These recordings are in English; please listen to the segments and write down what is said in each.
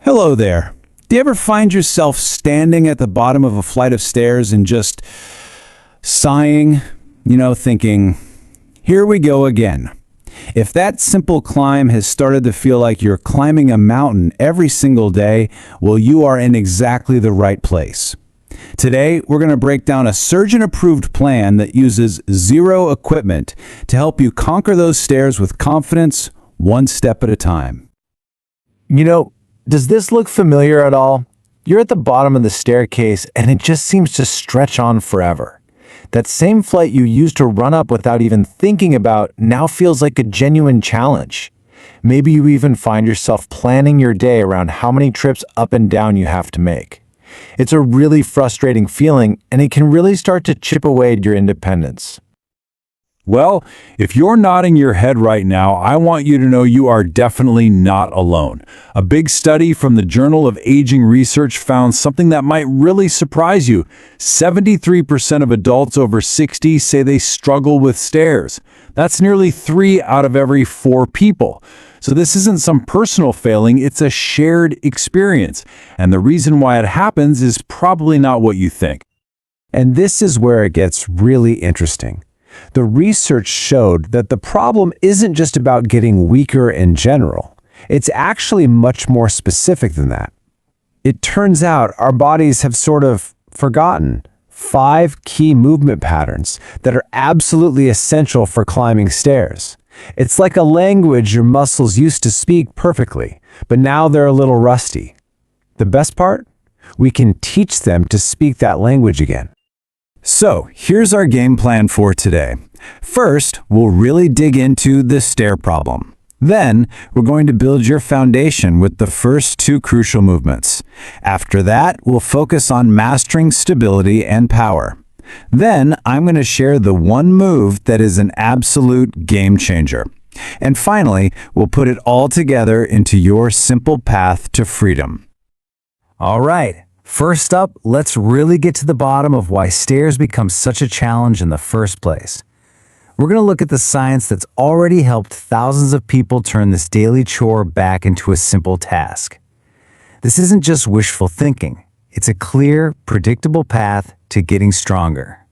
Hello there. Do you ever find yourself standing at the bottom of a flight of stairs and just sighing, thinking, here we go again? If that simple climb has started to feel like you're climbing a mountain every single day, well, you are in exactly the right place. Today, we're going to break down a surgeon-approved plan that uses zero equipment to help you conquer those stairs with confidence, one step at a time. Does this look familiar at all? You're at the bottom of the staircase and it just seems to stretch on forever. That same flight you used to run up without even thinking about now feels like a genuine challenge. Maybe you even find yourself planning your day around how many trips up and down you have to make. It's a really frustrating feeling, and it can really start to chip away at your independence. Well, if you're nodding your head right now, I want you to know you are definitely not alone. A big study from the Journal of Aging Research found something that might really surprise you. 73% of adults over 60 say they struggle with stairs. That's nearly 3 out of every 4 people. So this isn't some personal failing, it's a shared experience. And the reason why it happens is probably not what you think. And this is where it gets really interesting. The research showed that the problem isn't just about getting weaker in general. It's actually much more specific than that. It turns out our bodies have sort of forgotten 5 key movement patterns that are absolutely essential for climbing stairs. It's like a language your muscles used to speak perfectly, but now they're a little rusty. The best part? We can teach them to speak that language again. So, here's our game plan for today. First, we'll really dig into the stair problem. Then, we're going to build your foundation with the first 2 crucial movements. After that, we'll focus on mastering stability and power. Then, I'm going to share the one move that is an absolute game changer. And finally, we'll put it all together into your simple path to freedom. All right. First up, let's really get to the bottom of why stairs become such a challenge in the first place. We're going to look at the science that's already helped thousands of people turn this daily chore back into a simple task. This isn't just wishful thinking. It's a clear, predictable path to getting stronger.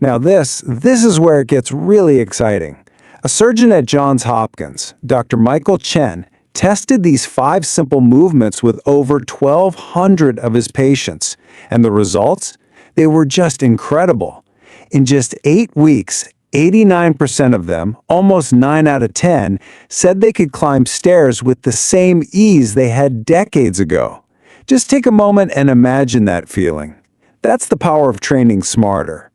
Now this is where it gets really exciting. A surgeon at Johns Hopkins, Dr. Michael Chen, tested these 5 simple movements with over 1,200 of his patients, and the results? They were just incredible. In just 8 weeks, 89% of them, almost 9 out of 10, said they could climb stairs with the same ease they had decades ago. Just take a moment and imagine that feeling. That's the power of training smarter.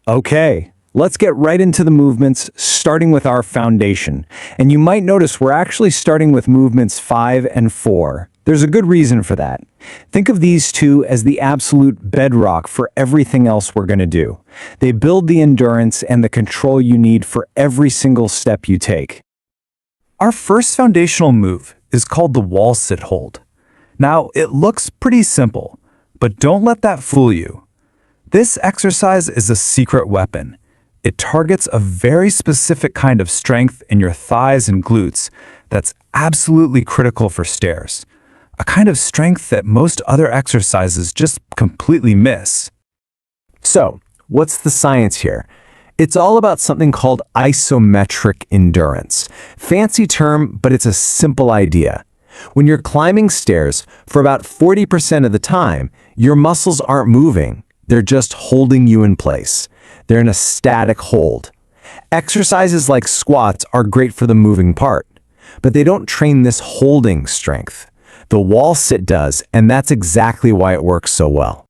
Okay. Let's get right into the movements, starting with our foundation. And you might notice we're actually starting with movements 5 and 4. There's a good reason for that. Think of these 2 as the absolute bedrock for everything else we're going to do. They build the endurance and the control you need for every single step you take. Our first foundational move is called the wall sit hold. Now, it looks pretty simple, but don't let that fool you. This exercise is a secret weapon. It targets a very specific kind of strength in your thighs and glutes that's absolutely critical for stairs. A kind of strength that most other exercises just completely miss. So, what's the science here? It's all about something called isometric endurance. Fancy term, but it's a simple idea. When you're climbing stairs, for about 40% of the time, your muscles aren't moving. They're just holding you in place. They're in a static hold. Exercises like squats are great for the moving part, but they don't train this holding strength. The wall sit does, and that's exactly why it works so well.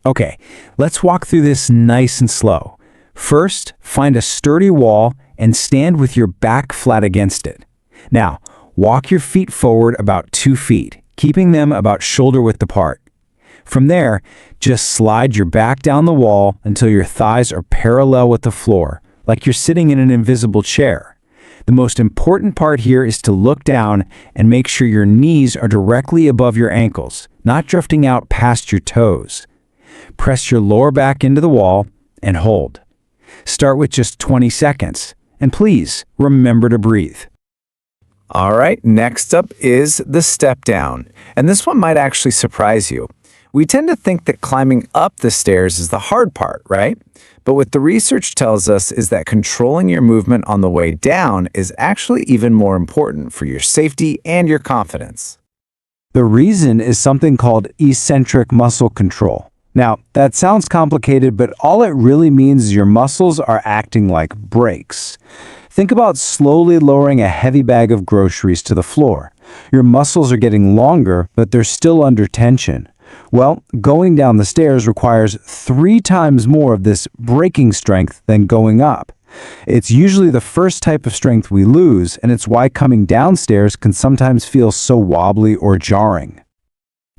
Okay, let's walk through this nice and slow. First, find a sturdy wall and stand with your back flat against it. Now, walk your feet forward about 2 feet, keeping them about shoulder width apart. From there, just slide your back down the wall until your thighs are parallel with the floor, like you're sitting in an invisible chair. The most important part here is to look down and make sure your knees are directly above your ankles, not drifting out past your toes. Press your lower back into the wall and hold. Start with just 20 seconds, and please remember to breathe. All right, next up is the step down. And this one might actually surprise you. We tend to think that climbing up the stairs is the hard part, right? But what the research tells us is that controlling your movement on the way down is actually even more important for your safety and your confidence. The reason is something called eccentric muscle control. Now, that sounds complicated, but all it really means is your muscles are acting like brakes. Think about slowly lowering a heavy bag of groceries to the floor. Your muscles are getting longer, but they're still under tension. Well, going down the stairs requires 3 times more of this braking strength than going up. It's usually the first type of strength we lose, and it's why coming downstairs can sometimes feel so wobbly or jarring.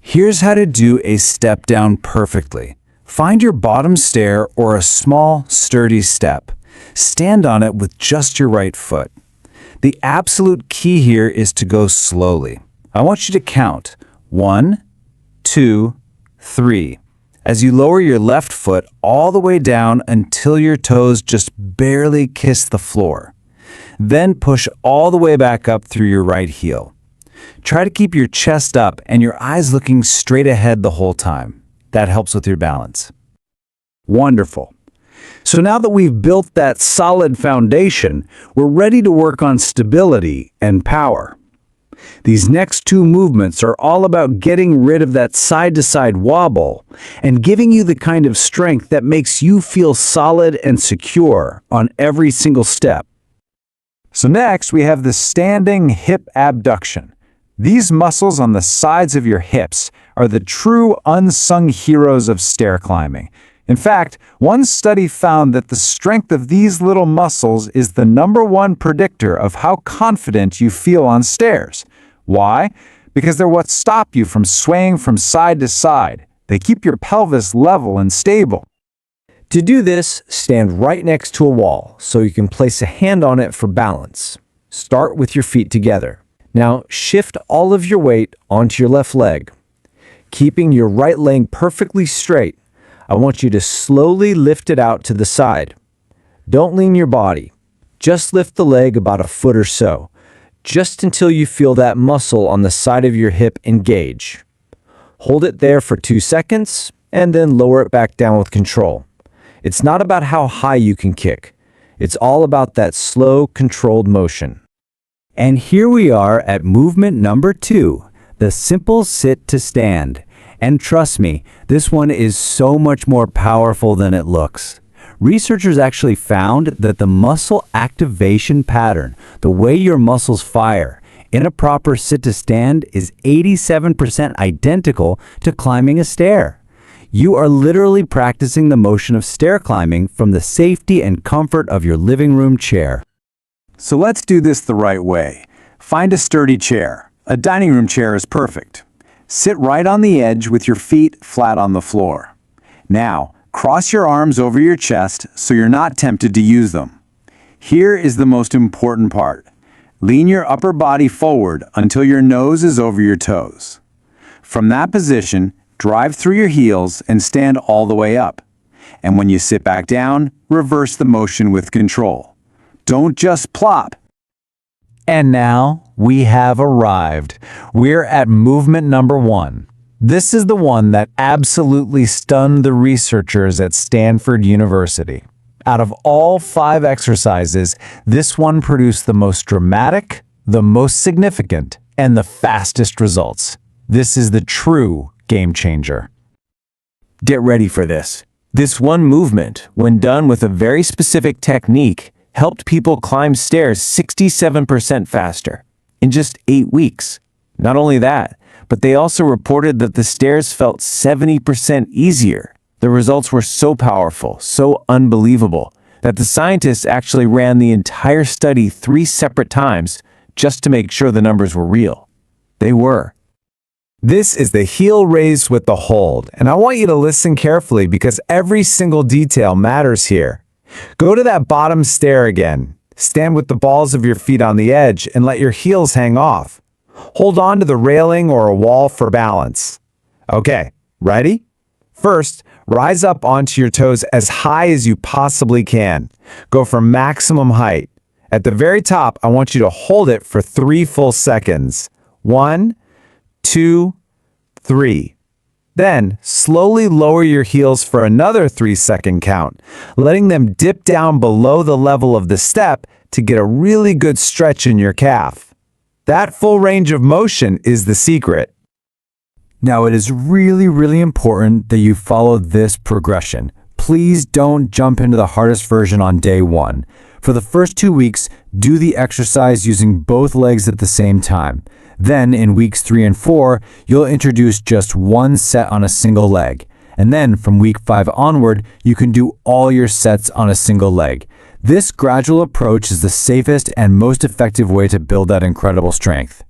Here's how to do a step down perfectly. Find your bottom stair or a small, sturdy step. Stand on it with just your right foot. The absolute key here is to go slowly. I want you to count 1, 2, 3. As you lower your left foot all the way down until your toes just barely kiss the floor. Then push all the way back up through your right heel. Try to keep your chest up and your eyes looking straight ahead the whole time. That helps with your balance. Wonderful. So now that we've built that solid foundation, we're ready to work on stability and power. These next 2 movements are all about getting rid of that side-to-side wobble and giving you the kind of strength that makes you feel solid and secure on every single step. So next, we have the standing hip abduction. These muscles on the sides of your hips are the true unsung heroes of stair climbing. In fact, one study found that the strength of these little muscles is the #1 predictor of how confident you feel on stairs. Why? Because they're what stop you from swaying from side to side. They keep your pelvis level and stable. To do this, stand right next to a wall so you can place a hand on it for balance. Start with your feet together. Now shift all of your weight onto your left leg. Keeping your right leg perfectly straight, I want you to slowly lift it out to the side. Don't lean your body. Just lift the leg about a foot or so, just until you feel that muscle on the side of your hip engage. Hold it there for 2 seconds, and then lower it back down with control. It's not about how high you can kick. It's all about that slow, controlled motion. And here we are at movement number 2, the simple sit to stand. And trust me, this one is so much more powerful than it looks. Researchers actually found that the muscle activation pattern, the way your muscles fire in a proper sit to stand, is 87% identical to climbing a stair. You are literally practicing the motion of stair climbing from the safety and comfort of your living room chair. So let's do this the right way. Find a sturdy chair. A dining room chair is perfect. Sit right on the edge with your feet flat on the floor. Now, cross your arms over your chest so you're not tempted to use them. Here is the most important part. Lean your upper body forward until your nose is over your toes. From that position, drive through your heels and stand all the way up. And when you sit back down, reverse the motion with control. Don't just plop. And now we have arrived. We're at movement number 1. This is the one that absolutely stunned the researchers at Stanford University. Out of all 5 exercises, this one produced the most dramatic, the most significant, and the fastest results. This is the true game changer. Get ready for this. This one movement, when done with a very specific technique, helped people climb stairs 67% faster in just 8 weeks. Not only that, but they also reported that the stairs felt 70% easier. The results were so powerful, so unbelievable, that the scientists actually ran the entire study 3 separate times just to make sure the numbers were real. They were. This is the heel raised with the hold, and I want you to listen carefully because every single detail matters here. Go to that bottom stair again. Stand with the balls of your feet on the edge and let your heels hang off. Hold on to the railing or a wall for balance. Okay, ready? First, rise up onto your toes as high as you possibly can. Go for maximum height. At the very top, I want you to hold it for 3 full seconds. 1, 2, 3. Then, slowly lower your heels for another 3-second count, letting them dip down below the level of the step to get a really good stretch in your calf. That full range of motion is the secret. Now, it is really important that you follow this progression. Please don't jump into the hardest version on day 1. For the first 2 weeks, do the exercise using both legs at the same time. Then, in weeks 3 and 4, you'll introduce just one set on a single leg. And then, from week 5 onward, you can do all your sets on a single leg. This gradual approach is the safest and most effective way to build that incredible strength.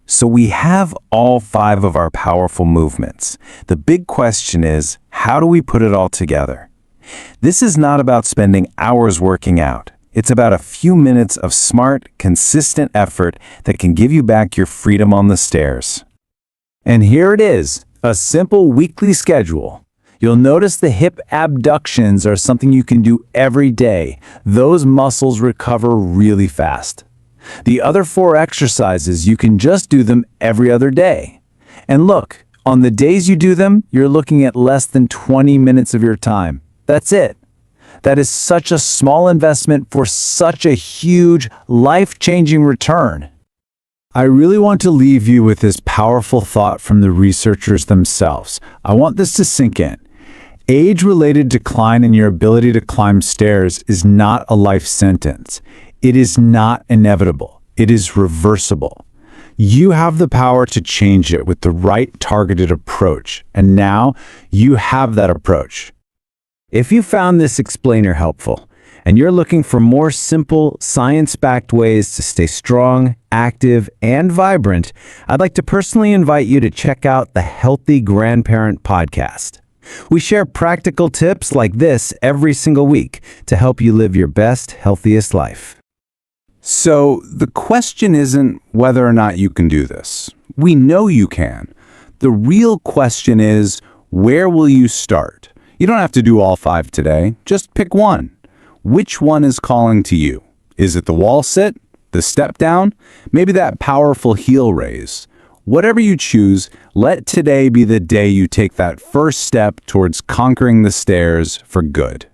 So we have all 5 of our powerful movements. The big question is, how do we put it all together? This is not about spending hours working out. It's about a few minutes of smart, consistent effort that can give you back your freedom on the stairs. And here it is, a simple weekly schedule. You'll notice the hip abductions are something you can do every day. Those muscles recover really fast. The other 4 exercises, you can just do them every other day. And look, on the days you do them, you're looking at less than 20 minutes of your time. That's it. That is such a small investment for such a huge, life-changing return. I really want to leave you with this powerful thought from the researchers themselves. I want this to sink in. Age-related decline in your ability to climb stairs is not a life sentence. It is not inevitable. It is reversible. You have the power to change it with the right targeted approach. And now you have that approach. If you found this explainer helpful, and you're looking for more simple, science-backed ways to stay strong, active, and vibrant, I'd like to personally invite you to check out the Healthy Grandparent Podcast. We share practical tips like this every single week to help you live your best, healthiest life. So the question isn't whether or not you can do this. We know you can. The real question is, where will you start? You don't have to do all 5 today. Just pick one. Which one is calling to you? Is it the wall sit? The step down? Maybe that powerful heel raise? Whatever you choose, let today be the day you take that first step towards conquering the stairs for good.